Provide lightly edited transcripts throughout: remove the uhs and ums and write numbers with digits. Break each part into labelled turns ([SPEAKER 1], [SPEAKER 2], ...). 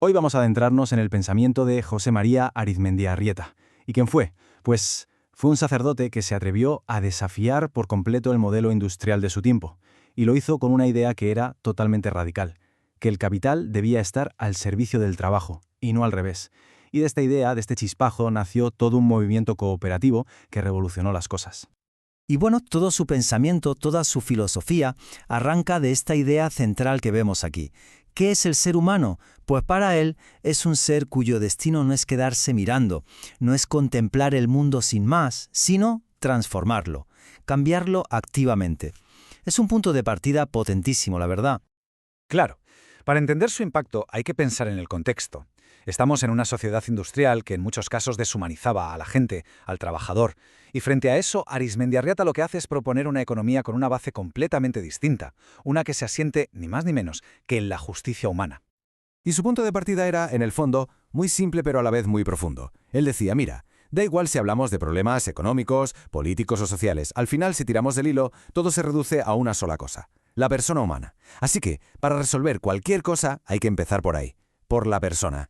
[SPEAKER 1] Hoy vamos a adentrarnos en el pensamiento de José María Arizmendiarrieta. ¿Y quién fue? Pues fue un sacerdote que se atrevió a desafiar por completo el modelo industrial de su tiempo, y lo hizo con una idea que era totalmente radical, que el capital debía estar al servicio del trabajo, y no al revés. Y de esta idea, de este chispazo, nació todo un movimiento cooperativo que revolucionó las cosas.
[SPEAKER 2] Y bueno, todo su pensamiento, toda su filosofía arranca de esta idea central que vemos aquí. ¿Qué es el ser humano? Pues para él es un ser cuyo destino no es quedarse mirando, no es contemplar el mundo sin más, sino transformarlo, cambiarlo activamente. Es un punto de partida potentísimo, la verdad.
[SPEAKER 3] Claro, para entender su impacto hay que pensar en el contexto. Estamos en una sociedad industrial que en muchos casos deshumanizaba a la gente, al trabajador, y frente a eso, Arizmendiarrieta lo que hace es proponer una economía con una base completamente distinta, una que se asiente ni más ni menos que en la justicia humana.
[SPEAKER 4] Y su punto de partida era, en el fondo, muy simple pero a la vez muy profundo. Él decía, mira, da igual si hablamos de problemas económicos, políticos o sociales, al final si tiramos del hilo, todo se reduce a una sola cosa, la persona humana. Así que, para resolver cualquier cosa, hay que empezar por ahí, por la persona.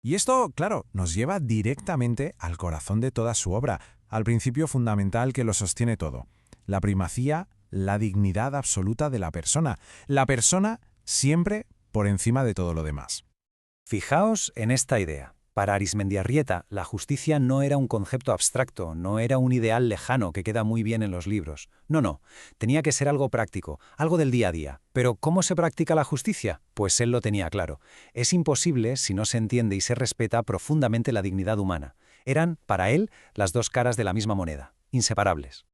[SPEAKER 5] Y esto, claro, nos lleva directamente al corazón de toda su obra, al principio fundamental que lo sostiene todo. La primacía, la dignidad absoluta de la persona. La persona siempre por encima de todo lo demás.
[SPEAKER 3] Fijaos en esta idea. Para Arizmendiarrieta, la justicia no era un concepto abstracto, no era un ideal lejano que queda muy bien en los libros. No, tenía que ser algo práctico, algo del día a día. Pero ¿cómo se practica la justicia? Pues él lo tenía claro. Es imposible si no se entiende y se respeta profundamente la dignidad humana. Eran, para él, las dos caras de la misma moneda, inseparables.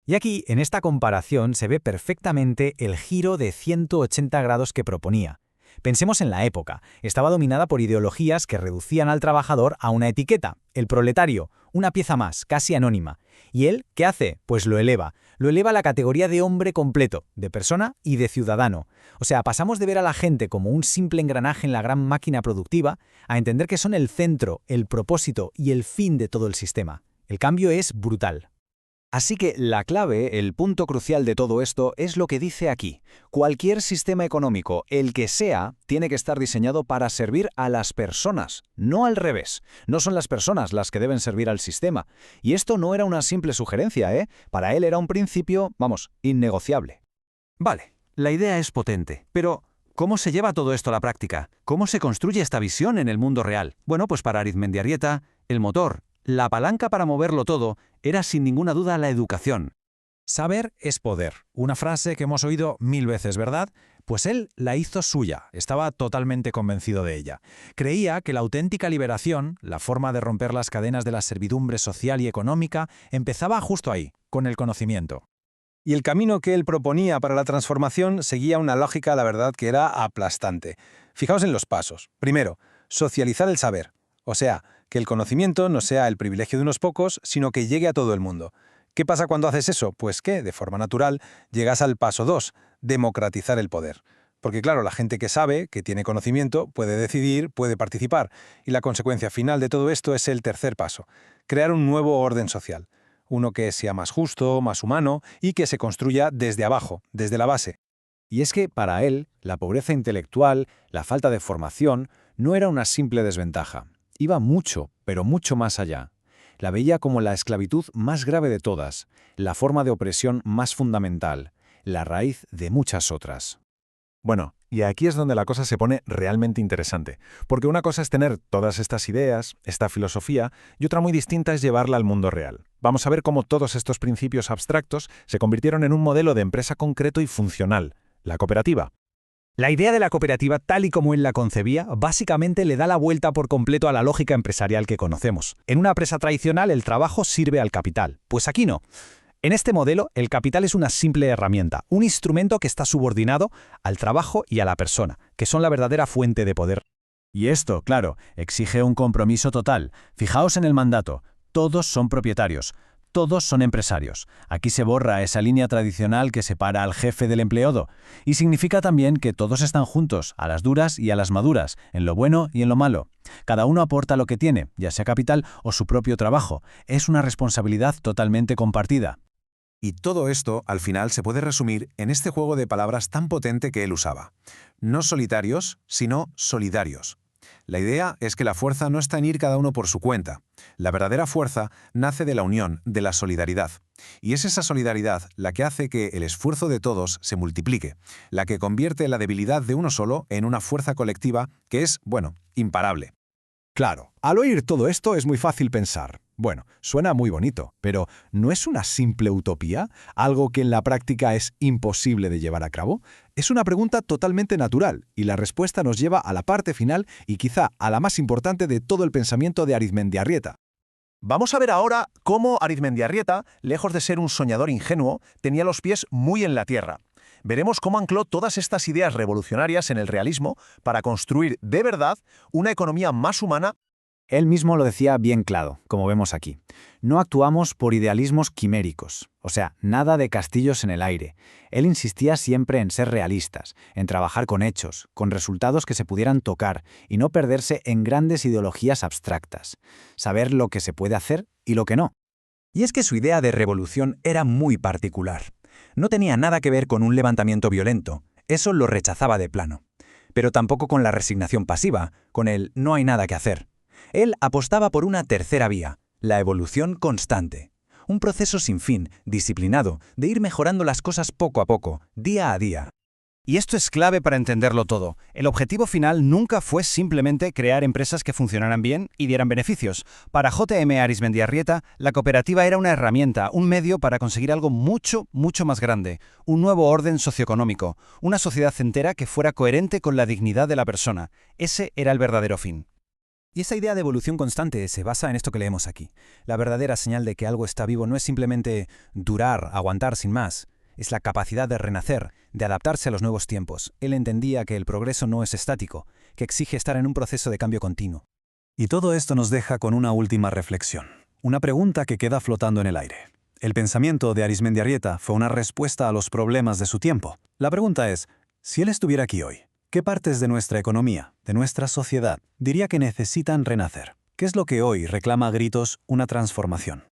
[SPEAKER 3] Y aquí, en esta comparación, se ve perfectamente el giro de 180 grados que proponía. Pensemos en la época. Estaba dominada por ideologías que reducían al trabajador a una etiqueta, el proletario, una pieza más, casi anónima. ¿Y él qué hace? Pues lo eleva a la categoría de hombre completo, de persona y de ciudadano. O sea, pasamos de ver a la gente como un simple engranaje en la gran máquina productiva a entender que son el centro, el propósito y el fin de todo el sistema. El cambio es brutal.
[SPEAKER 1] Así que la clave, el punto crucial de todo esto, es lo que dice aquí. Cualquier sistema económico, el que sea, tiene que estar diseñado para servir a las personas, no al revés. No son las personas las que deben servir al sistema. Y esto no era una simple sugerencia, ¿eh? Para él era un principio, innegociable.
[SPEAKER 4] Vale, la idea es potente, pero ¿cómo se lleva todo esto a la práctica? ¿Cómo se construye esta visión en el mundo real? Bueno, pues para Arizmendiarrieta, el motor, la palanca para moverlo todo, era sin ninguna duda la educación.
[SPEAKER 5] Saber es poder. Una frase que hemos oído 1000 veces, ¿verdad? Pues él la hizo suya, estaba totalmente convencido de ella. Creía que la auténtica liberación, la forma de romper las cadenas de la servidumbre social y económica, empezaba justo ahí, con el conocimiento.
[SPEAKER 6] Y el camino que él proponía para la transformación seguía una lógica, la verdad, que era aplastante. Fijaos en los pasos. Primero, socializar el saber. O sea, que el conocimiento no sea el privilegio de unos pocos, sino que llegue a todo el mundo. ¿Qué pasa cuando haces eso? Pues que, de forma natural, llegas al paso 2, democratizar el poder. Porque claro, la gente que sabe, que tiene conocimiento, puede decidir, puede participar. Y la consecuencia final de todo esto es el tercer paso, crear un nuevo orden social. Uno que sea más justo, más humano y que se construya desde abajo, desde la base.
[SPEAKER 1] Y es que, para él, la pobreza intelectual, la falta de formación, no era una simple desventaja. Iba mucho, pero mucho más allá. La veía como la esclavitud más grave de todas, la forma de opresión más fundamental, la raíz de muchas otras.
[SPEAKER 7] Bueno, y aquí es donde la cosa se pone realmente interesante, porque una cosa es tener todas estas ideas, esta filosofía, y otra muy distinta es llevarla al mundo real. Vamos a ver cómo todos estos principios abstractos se convirtieron en un modelo de empresa concreto y funcional, la cooperativa.
[SPEAKER 3] La idea de la cooperativa, tal y como él la concebía, básicamente le da la vuelta por completo a la lógica empresarial que conocemos. En una empresa tradicional, el trabajo sirve al capital. Pues aquí no. En este modelo, el capital es una simple herramienta, un instrumento que está subordinado al trabajo y a la persona, que son la verdadera fuente de poder.
[SPEAKER 1] Y esto, claro, exige un compromiso total. Fijaos en el mandato. Todos son propietarios. Todos son empresarios. Aquí se borra esa línea tradicional que separa al jefe del empleado. Y significa también que todos están juntos, a las duras y a las maduras, en lo bueno y en lo malo. Cada uno aporta lo que tiene, ya sea capital o su propio trabajo. Es una responsabilidad totalmente compartida.
[SPEAKER 4] Y todo esto, al final, se puede resumir en este juego de palabras tan potente que él usaba. No solitarios, sino solidarios.
[SPEAKER 3] La idea es que la fuerza no está en ir cada uno por su cuenta. La verdadera fuerza nace de la unión, de la solidaridad. Y es esa solidaridad la que hace que el esfuerzo de todos se multiplique, la que convierte la debilidad de uno solo en una fuerza colectiva que es, bueno, imparable.
[SPEAKER 7] Claro, al oír todo esto es muy fácil pensar. Bueno, suena muy bonito, pero ¿no es una simple utopía? ¿Algo que en la práctica es imposible de llevar a cabo? Es una pregunta totalmente natural, y la respuesta nos lleva a la parte final y quizá a la más importante de todo el pensamiento de Arizmendiarrieta.
[SPEAKER 8] Vamos a ver ahora cómo Arizmendiarrieta, lejos de ser un soñador ingenuo, tenía los pies muy en la tierra. Veremos cómo ancló todas estas ideas revolucionarias en el realismo para construir de verdad una economía más humana.
[SPEAKER 2] Él mismo lo decía bien claro, como vemos aquí. No actuamos por idealismos quiméricos, o sea, nada de castillos en el aire. Él insistía siempre en ser realistas, en trabajar con hechos, con resultados que se pudieran tocar y no perderse en grandes ideologías abstractas. Saber lo que se puede hacer y lo que no.
[SPEAKER 9] Y es que su idea de revolución era muy particular. No tenía nada que ver con un levantamiento violento, eso lo rechazaba de plano. Pero tampoco con la resignación pasiva, con el no hay nada que hacer. Él apostaba por una tercera vía, la evolución constante. Un proceso sin fin, disciplinado, de ir mejorando las cosas poco a poco, día a día.
[SPEAKER 1] Y esto es clave para entenderlo todo. El objetivo final nunca fue simplemente crear empresas que funcionaran bien y dieran beneficios. Para J.M. Arizmendiarrieta, la cooperativa era una herramienta, un medio para conseguir algo mucho, mucho más grande, un nuevo orden socioeconómico, una sociedad entera que fuera coherente con la dignidad de la persona. Ese era el verdadero fin.
[SPEAKER 3] Y esa idea de evolución constante se basa en esto que leemos aquí. La verdadera señal de que algo está vivo no es simplemente durar, aguantar sin más. Es la capacidad de renacer, de adaptarse a los nuevos tiempos. Él entendía que el progreso no es estático, que exige estar en un proceso de cambio continuo.
[SPEAKER 10] Y todo esto nos deja con una última reflexión, una pregunta que queda flotando en el aire. El pensamiento de Arizmendiarrieta fue una respuesta a los problemas de su tiempo. La pregunta es, si él estuviera aquí hoy, ¿qué partes de nuestra economía, de nuestra sociedad, diría que necesitan renacer? ¿Qué es lo que hoy reclama a gritos una transformación?